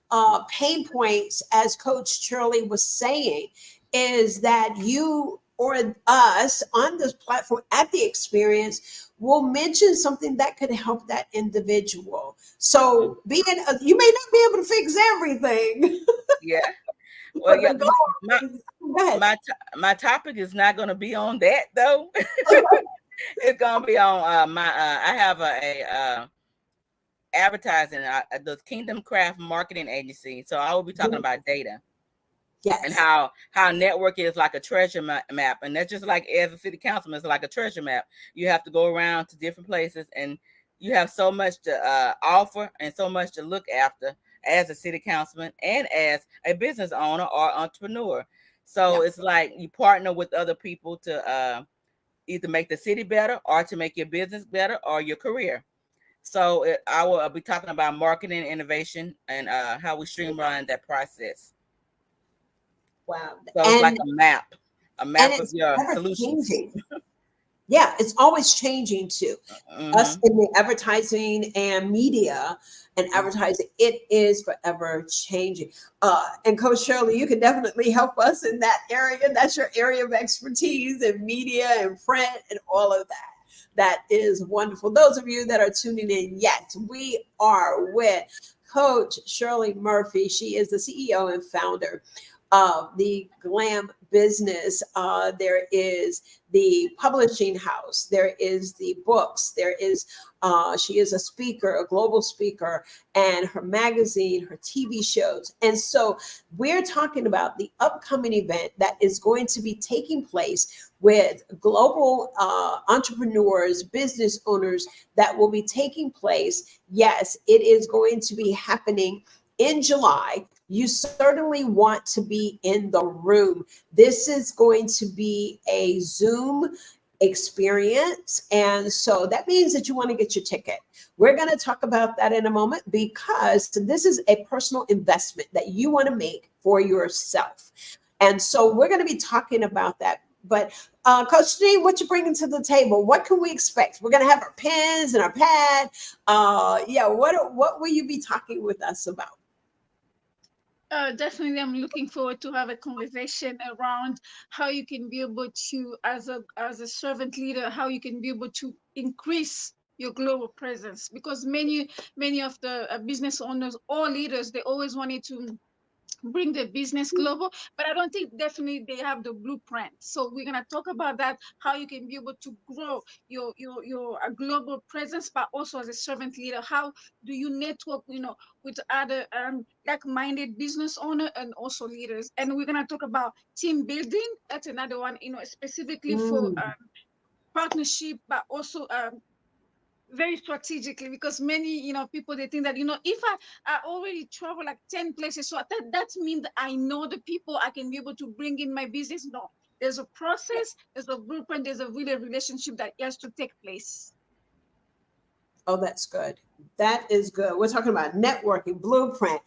pain points, as Coach Shirley was saying, is that you or us on this platform at the experience will mention something that could help that individual. So being you may not be able to fix everything. Yeah. Well, but yeah. the goal is, go ahead. My topic is not going to be on that though. It's going to be on I have a advertising the Kingdom Craft Marketing Agency. So I will be talking about data. Yes. And how network is like a treasure map. And that's just like as a city councilman, it's like a treasure map. You have to go around to different places and you have so much to offer and so much to look after as a city councilman and as a business owner or entrepreneur. So it's like you partner with other people to either make the city better or to make your business better or your career. So I will be talking about marketing, innovation, and how we streamline that process. Wow. So it's like a map and of it's your ever solutions. changing. Yeah, it's always changing too. Us in the advertising and media and advertising, it is forever changing. And Coach Shirley, you can definitely help us in that area. That's your area of expertise in media and print and all of that. That is wonderful. Those of you that are tuning in, yes, we are with Coach Shirley Murphy. She is the CEO and founder of the GLAMB business. There is the publishing house. There is the books. There is, she is a speaker, a global speaker, and her magazine, her TV shows. And so we're talking about the upcoming event that is going to be taking place with global entrepreneurs, business owners that will be taking place. Yes, it is going to be happening in July. You certainly want to be in the room. This is going to be a Zoom experience. And so that means that you want to get your ticket. We're going to talk about that in a moment because this is a personal investment that you want to make for yourself. And so we're going to be talking about that. But Coach Jeannie, what you bringing to the table? What can we expect? We're going to have our pens and our pad. What will you be talking with us about? Definitely, I'm looking forward to have a conversation around how you can be able to, as a servant leader, how you can be able to increase your global presence. Because many of the business owners or leaders, they always wanted to bring the business global, but I don't think definitely they have the blueprint. So we're gonna talk about that, how you can be able to grow your global presence, but also as a servant leader, how do you network, with other like-minded business owner and also leaders. And we're gonna talk about team building. That's another one, specifically for partnership, but also very strategically, because many people, they think that if I already travel like 10 places, so that means that I know the people I can be able to bring in my business. No, there's a process, there's a blueprint, there's a really relationship that has to take place. Oh, that's good. That is good. We're talking about networking blueprint.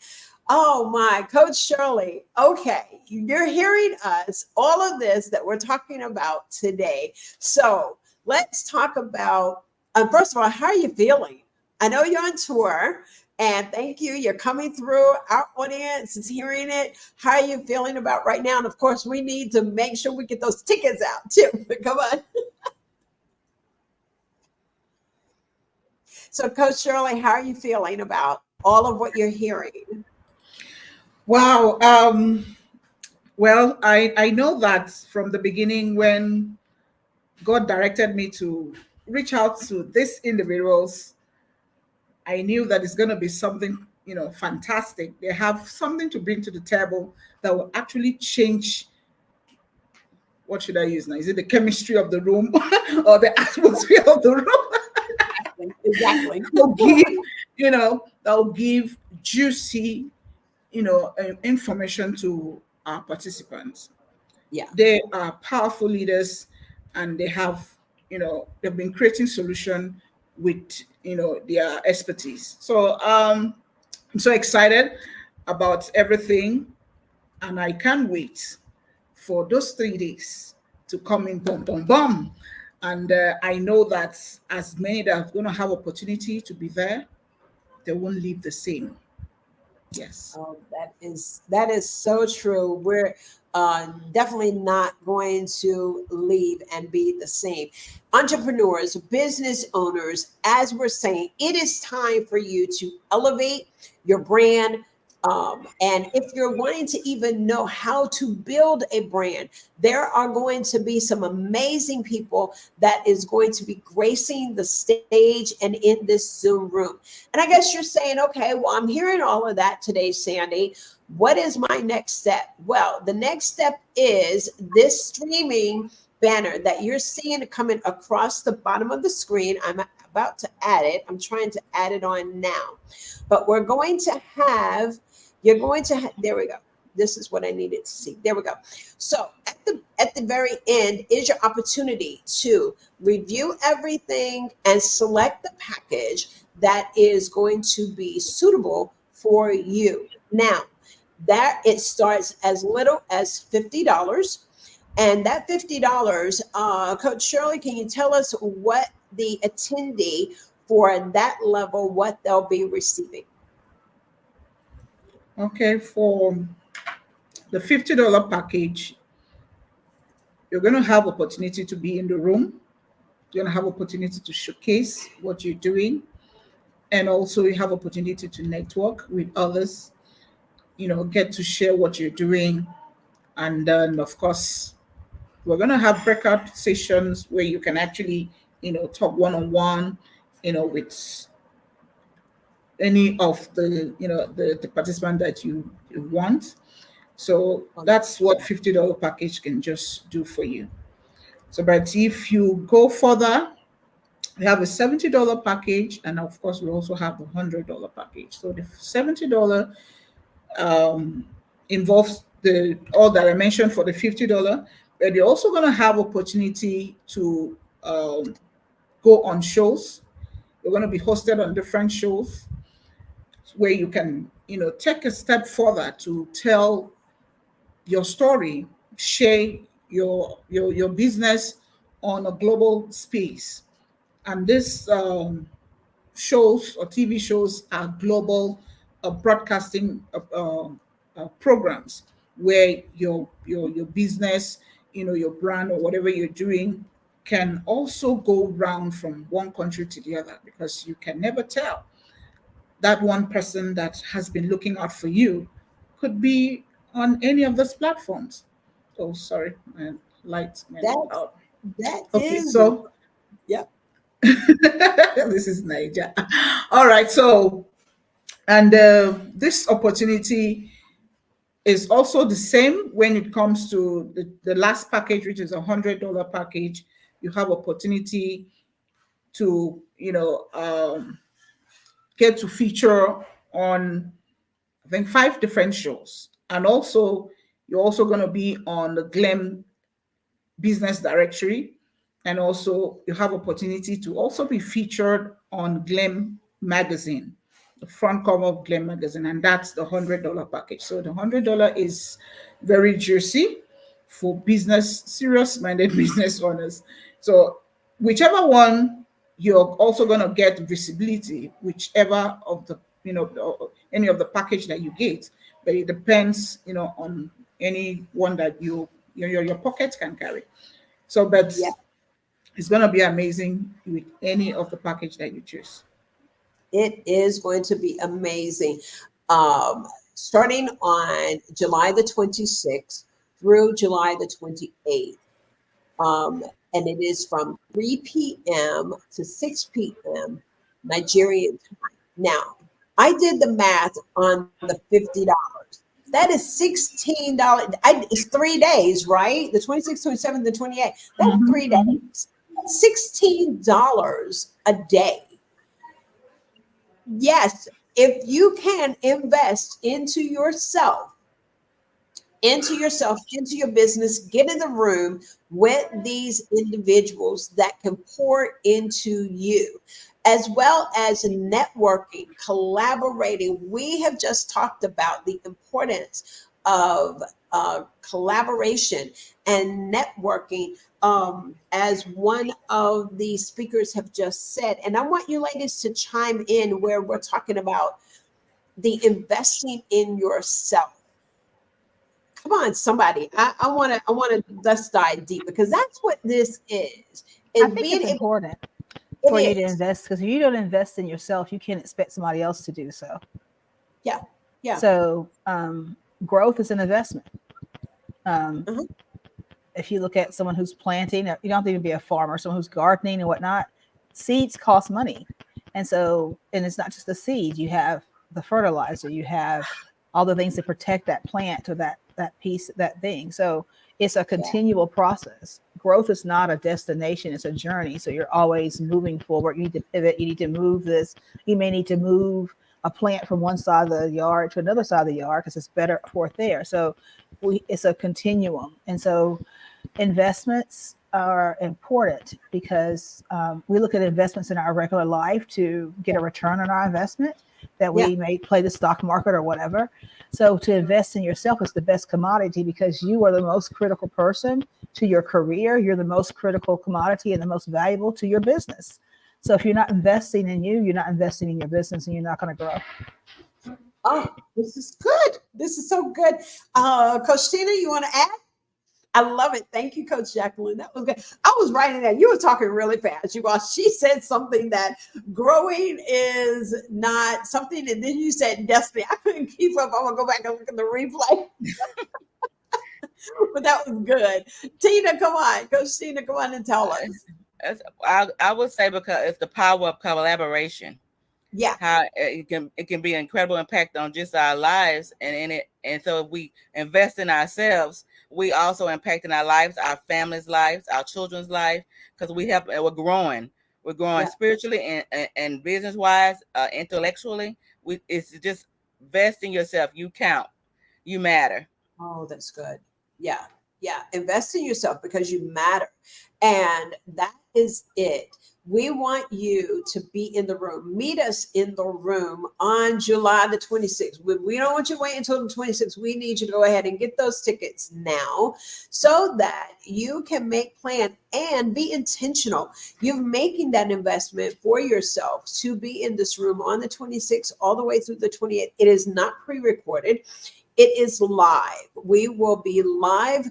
Oh my, Coach Shirley. Okay, you're hearing us, all of this that we're talking about today. So let's talk about first of all, how are you feeling? I know you're on tour, and thank you. You're coming through. Our audience is hearing it. How are you feeling about right now? And of course, we need to make sure we get those tickets out too. Come on. So, Coach Shirley, how are you feeling about all of what you're hearing? Wow. Well, I know that from the beginning when God directed me to reach out to these individuals, I knew that it's going to be something, fantastic. They have something to bring to the table that will actually change. What should I use now? Is it the chemistry of the room or the atmosphere of the room? Exactly. They'll give juicy, information to our participants. Yeah. They are powerful leaders, and they have, they've been creating solution with, their expertise. So I'm so excited about everything, and I can't wait for those 3 days to come in, boom, boom, boom. And I know that as many that are going to have opportunity to be there, they won't leave the same. Yes. Oh, that is so true. We're definitely not going to leave and be the same. Entrepreneurs, business owners, as we're saying, it is time for you to elevate your brand. And if you're wanting to even know how to build a brand, there are going to be some amazing people that is going to be gracing the stage and in this Zoom room. And I guess you're saying, okay, well, I'm hearing all of that today, Sandy. What is my next step? Well, the next step is this streaming banner that you're seeing coming across the bottom of the screen. I'm about to add it. I'm trying to add it on now. But we're going to have, there we go. This is what I needed to see. There we go. So at the very end is your opportunity to review everything and select the package that is going to be suitable for you. Now, that it starts as little as $50. And that $50, Coach Shirley, can you tell us what the attendee for that level, what they'll be receiving? Okay, for the $50 package, you're going to have opportunity to be in the room. You're going to have opportunity to showcase what you're doing. And also you have opportunity to network with others, get to share what you're doing. And then, of course, we're going to have breakout sessions where you can actually, talk one-on-one, with any of the, the participant that you want. So that's what $50 package can just do for you. So, but if you go further, we have a $70 package, and of course, we also have the $100 package. So the $70 involves all that I mentioned for the $50, but you're also going to have opportunity to go on shows. You're going to be hosted on different shows where you can, take a step further to tell your story, share your business on a global space. And this shows or TV shows are global broadcasting programs where your business, your brand or whatever you're doing can also go round from one country to the other, because you can never tell. That one person that has been looking out for you could be on any of those platforms. Oh, sorry, my light went out. That Okay, is, so yep. This is Niger. All right, so, and this opportunity is also the same when it comes to the last package, which is a $100 package. You have opportunity to, get to feature on, I think, 5 different shows. And also, you're also going to be on the GLEM business directory. And also you have opportunity to also be featured on GLEM magazine, the front cover of GLEM magazine, and that's the $100 package. So the $100 is very juicy for serious-minded business owners. So whichever one, you're also going to get visibility, whichever of the, any of the package that you get, but it depends, on any one that your pocket can carry. So, but Yeah. It's going to be amazing with any of the package that you choose. It is going to be amazing. Starting on July the 26th through July the 28th. And it is from 3 p.m. to 6 p.m. Nigerian time. Now, I did the math on the $50. That is $16. It's 3 days, right? The 26th, 27th, the 28th. That's 3 days. $16 a day. Yes, if you can invest into yourself, into your business, get in the room with these individuals that can pour into you, as well as networking, collaborating. We have just talked about the importance of collaboration and networking, as one of the speakers have just said. And I want you ladies to chime in where we're talking about the investing in yourself. Come on, somebody. I want to let's dive deep, because that's what this is. I think it's important for you to invest, because if you don't invest in yourself, you can't expect somebody else to do so. Yeah. Yeah. So growth is an investment. If you look at someone who's planting, you don't have to even be a farmer, someone who's gardening and whatnot, seeds cost money. And so, and it's not just the seed, you have the fertilizer, you have all the things that protect that plant or that piece, that thing. So it's a continual process. Growth is not a destination, it's a journey. So you're always moving forward. You need to pivot, you need to move this. You may need to move a plant from one side of the yard to another side of the yard because it's better for it there. So it's a continuum. And so investments are important because we look at investments in our regular life to get a return on our investment, that we may play the stock market or whatever. So to invest in yourself is the best commodity, because you are the most critical person to your career. You're the most critical commodity and the most valuable to your business. So if you're not investing in you, you're not investing in your business, and you're not going to grow. Oh, this is good. This is so good. Coach Tina, you want to add? I love it. Thank you, Coach Jacqueline. That was good. I was writing that. You were talking really fast. She said something that growing is not something, and then you said destiny. I couldn't keep up. I'm going to go back and look at the replay. But that was good. Tina, come on. Coach Tina, come on and tell us. I would say, because it's the power of collaboration. Yeah, how it can be an incredible impact on just our lives, and so if we invest in ourselves, we also impact in our lives, our families' lives, our children's life, because we're growing spiritually and business wise, intellectually. It's just invest in yourself. You count, you matter. Oh, that's good. Yeah. Invest in yourself because you matter, and that is it. We want you to be in the room. Meet us in the room on July the 26th. We don't want you to wait until the 26th. We need you to go ahead and get those tickets now so that you can make plan and be intentional. You're making that investment for yourself to be in this room on the 26th all the way through the 28th. It is not pre-recorded. It is live. We will be live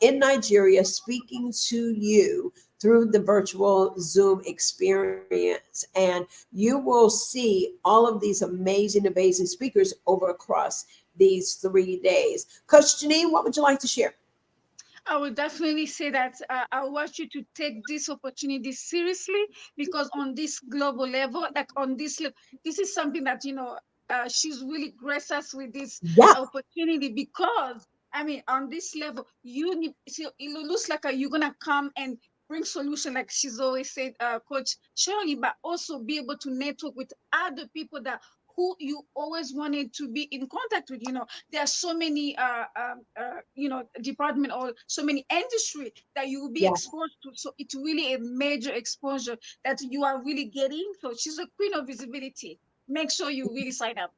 in Nigeria speaking to you through the virtual Zoom experience. And you will see all of these amazing speakers over across these 3 days. Coach Jeannie, what would you like to share? I would definitely say that I want you to take this opportunity seriously, because on this global level, like on this level, this is something that, she's really graced us with this opportunity, because I mean, on this level, it looks like you're gonna come and bring solution, like she's always said, Coach Shirley, but also be able to network with other people that who you always wanted to be in contact with. There are so many department or so many industry that you will be exposed to. So it's really a major exposure that you are really getting. So she's a queen of visibility. Make sure you really sign up.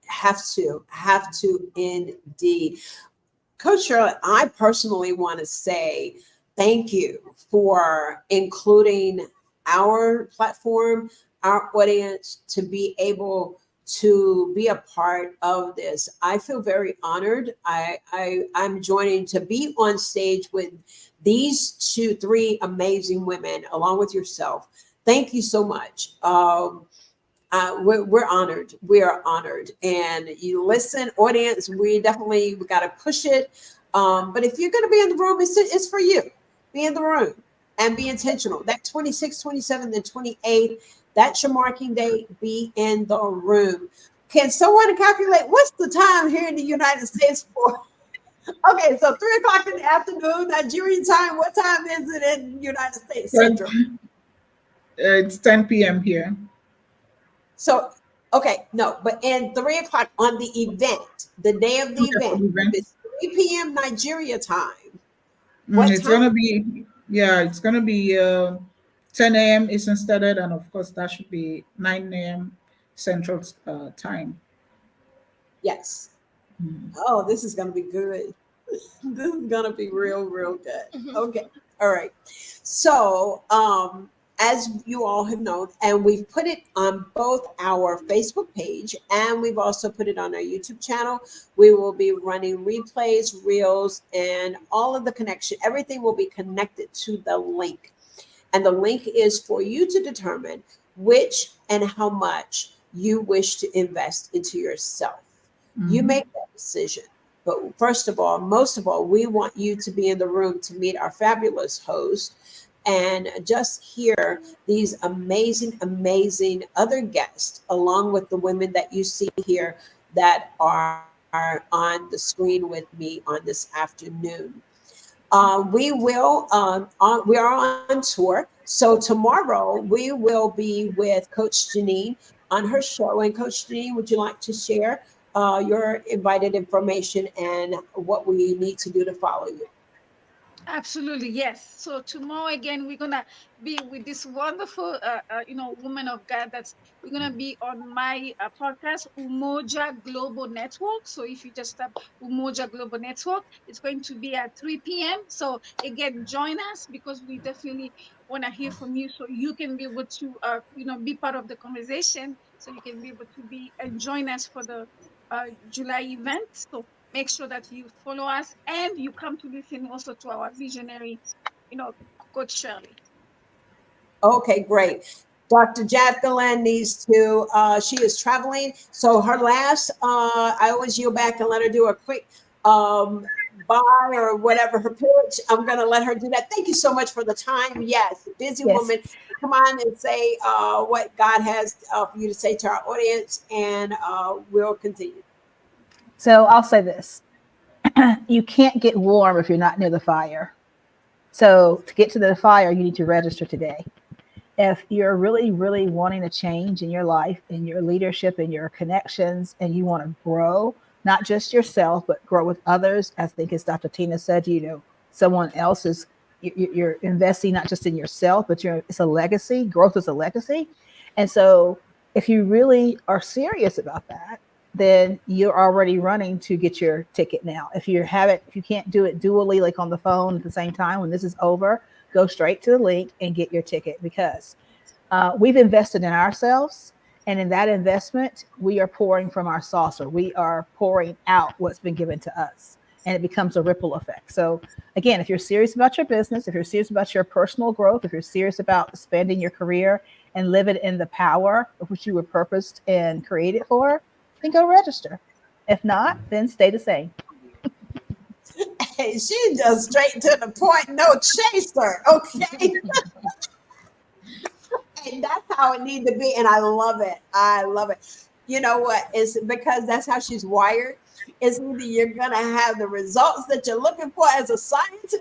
Have to indeed. Coach Shirley, I personally want to say thank you for including our platform, our audience, to be able to be a part of this. I feel very honored. I'm joining to be on stage with these 3 amazing women, along with yourself. Thank you so much. We're honored. We are honored. And you listen, audience, we got to push it. But if you're going to be in the room, it's for you. Be in the room and be intentional. That 26th, 27th, and 28th, that's your marking date. Be in the room. Can someone calculate what's the time here in the United States for? Okay, so 3:00 in the afternoon, Nigerian time. What time is it in the United States Central? It's 10 p.m. here. So, okay, no, but in 3:00 on the event, the day of the event, it's 3 p.m. Nigeria time. It's going to be, it's going to be 10 a.m. Eastern Standard, and of course, that should be 9 a.m. Central time. Yes. Oh, this is going to be good. This is going to be real, real good. Okay. All right. So, as you all have known, and we've put it on both our Facebook page and we've also put it on our YouTube channel. We will be running replays, reels, and all of the connection. Everything will be connected to the link. And the link is for you to determine which and how much you wish to invest into yourself. You make that decision. But first of all, most of all, we want you to be in the room to meet our fabulous host and just hear these amazing, amazing other guests, along with the women that you see here that are on the screen with me on this afternoon. We are on tour. So tomorrow we will be with Coach Jeannie on her show. And Coach Jeannie, would you like to share your invited information and what we need to do to follow you? Absolutely, yes. So tomorrow again, we're gonna be with this wonderful, woman of God. We're gonna be on my podcast, Umoja Global Network. So if you just type Umoja Global Network, it's going to be at 3 p.m. So again, join us because we definitely want to hear from you, so you can be able to, be part of the conversation. So you can be able to be and join us for the July event. So make sure that you follow us and you come to listen also to our visionary, Coach Shirley. Okay, great. Dr. Jacqueline needs to, she is traveling. So her last, I always yield back and let her do a quick bye or whatever, her pitch. I'm going to let her do that. Thank you so much for the time. Yes, busy Yes. woman. Come on and say what God has for you to say to our audience, and we'll continue. So I'll say this. You can't get warm if you're not near the fire. So to get to the fire, you need to register today. If you're really, really wanting a change in your life, in your leadership, in your connections, and you want to grow, not just yourself, but grow with others, I think as Dr. Tina said, someone else is, you're investing not just in yourself, but it's a legacy. Growth is a legacy. And so if you really are serious about that, then you're already running to get your ticket now. If you can't do it dually, like on the phone at the same time, when this is over, go straight to the link and get your ticket, because we've invested in ourselves. And in that investment, we are pouring from our saucer. We are pouring out what's been given to us, and it becomes a ripple effect. So again, if you're serious about your business, if you're serious about your personal growth, if you're serious about expanding your career and living in the power of which you were purposed and created for, then go register. If not, then stay the same. Hey, she just straight to the point, no chaser. Okay. And that's how it needs to be. And I love it. I love it. You know what? It's because that's how she's wired. It's either you're going to have the results that you're looking for as a scientist,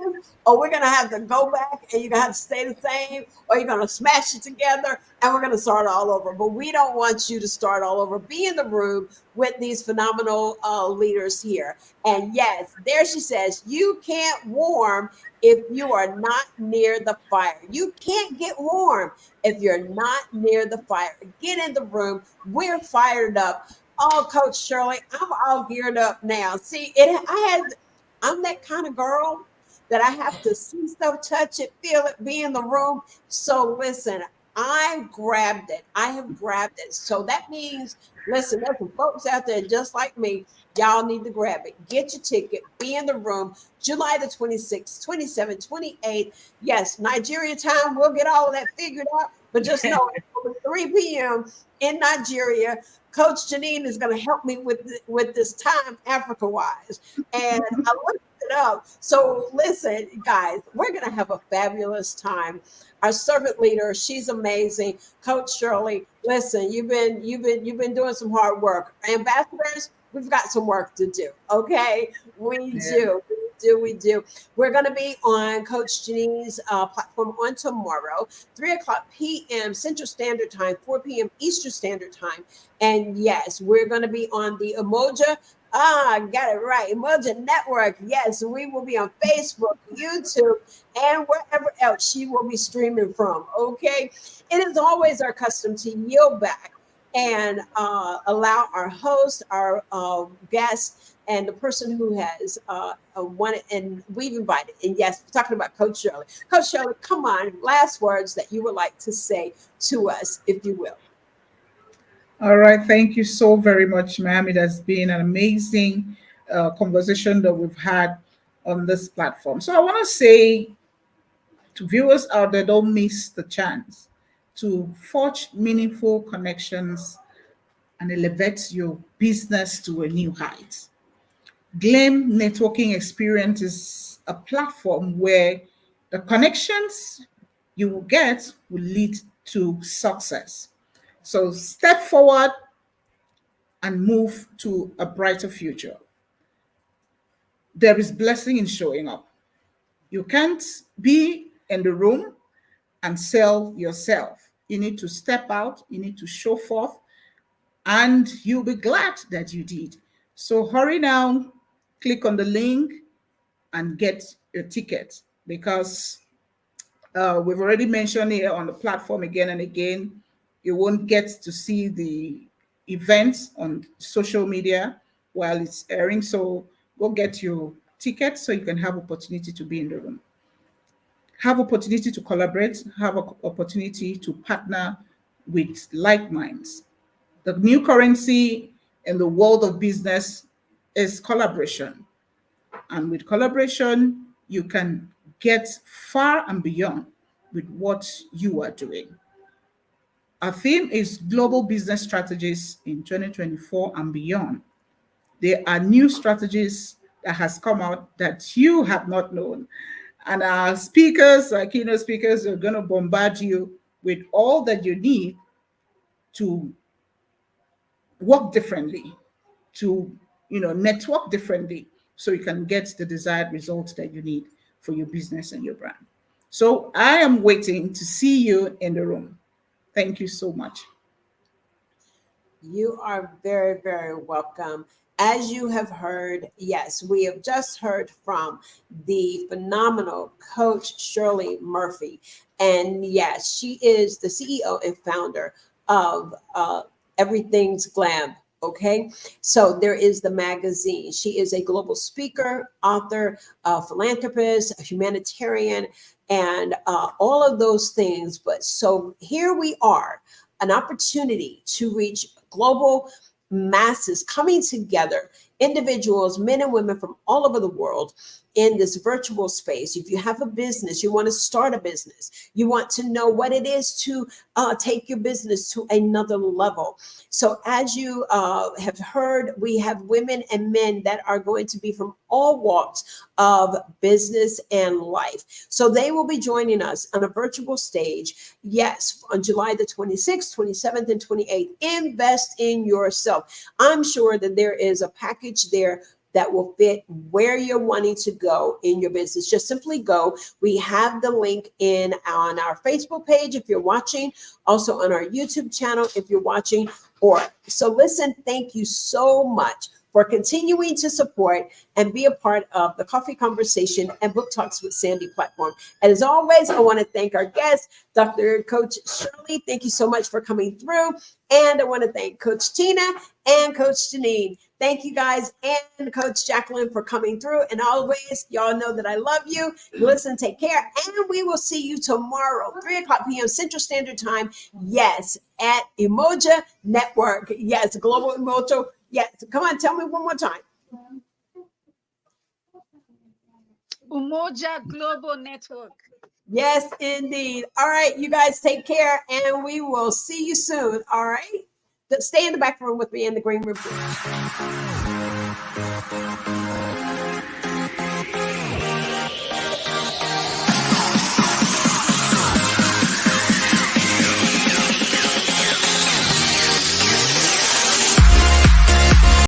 or we're going to have to go back and you're going to have to stay the same, or you're going to smash it together and we're going to start all over. But we don't want you to start all over. Be in the room with these phenomenal leaders here. And yes, there she says, you can't warm if you are not near the fire. You can't get warm if you're not near the fire. Get in the room. We're fired up. Oh, Coach Shirley, I'm all geared up now. See, I'm that kind of girl that I have to see stuff, touch it, feel it, be in the room. So listen, I grabbed it. I have grabbed it. So that means, listen, there's some folks out there just like me. Y'all need to grab it. Get your ticket. Be in the room. July the 26th, 27th, 28th. Yes, Nigeria time. We'll get all of that figured out. But just know it's over 3 p.m. in Nigeria. Coach Janine is going to help me with this time Africa-wise. And I looked it up. So listen, guys, we're going to have a fabulous time. Our servant leader, she's amazing. Coach Shirley, listen, you've been doing some hard work. Ambassadors, we've got some work to do. Okay, we do. We're going to be on Coach Janine's platform on tomorrow, 3:00 p.m. Central Standard Time, 4 p.m. Eastern Standard Time. And yes, we're going to be on the Umoja. I got it right. Media Network. Yes, we will be on Facebook, YouTube, and wherever else she will be streaming from. Okay. It is always our custom to yield back and allow our host, our guests, and the person who has wanted, and we've invited, and yes, we're talking about Coach Shirley. Coach Shirley, come on, last words that you would like to say to us, if you will. All right. Thank you so very much, ma'am. It has been an amazing conversation that we've had on this platform. So I want to say to viewers out there, don't miss the chance to forge meaningful connections and elevate your business to a new height. GLEBM Networking Experience is a platform where the connections you will get will lead to success. So step forward and move to a brighter future. There is blessing in showing up. You can't be in the room and sell yourself. You need to step out, you need to show forth, and you'll be glad that you did. So hurry now, click on the link and get your ticket, because we've already mentioned here on the platform again and again, you won't get to see the events on social media while it's airing. So go get your ticket so you can have opportunity to be in the room. Have opportunity to collaborate, have an opportunity to partner with like minds. The new currency in the world of business is collaboration. And with collaboration, you can get far and beyond with what you are doing. Our theme is Global Business Strategies in 2024 and beyond. There are new strategies that has come out that you have not known. And our speakers, our keynote speakers, are going to bombard you with all that you need to work differently, to network differently, so you can get the desired results that you need for your business and your brand. So I am waiting to see you in the room. Thank you so much. You are very, very welcome. As you have heard, yes, we have just heard from the phenomenal Coach Shirley Murphy. And yes, she is the CEO and founder of Everything's GLAMB. Okay, so there is the magazine. She is a global speaker, author, philanthropist, a humanitarian, and all of those things. But so here we are, an opportunity to reach global masses coming together, individuals, men and women from all over the world in this virtual space. If you have a business, you want to start a business, you want to know what it is to take your business to another level. So as you have heard, we have women and men that are going to be from all walks of business and life. So they will be joining us on a virtual stage. Yes, on July the 26th, 27th, and 28th. Invest in yourself. I'm sure that there is a package there that will fit where you're wanting to go in your business. Just simply go. We have the link on our Facebook page if you're watching, also on our YouTube channel if you're watching. So listen, thank you so much for continuing to support and be a part of the Coffee Conversation and Book Talks with Sandy platform. And as always, I want to thank our guest, Dr. Coach Shirley. Thank you so much for coming through. And I want to thank Coach Tina and Coach Jeannie. Thank you guys, and Coach Jacqueline for coming through. And always, y'all know that I love you. Listen, take care. And we will see you tomorrow, 3:00 p.m. Central Standard Time. Yes, at Emoja Network. Yes, Global Emoja. Yes, come on, tell me one more time. Umoja Global Network. Yes, indeed. All right, you guys take care, and we will see you soon. All right. Stay in the back room with me in the green room.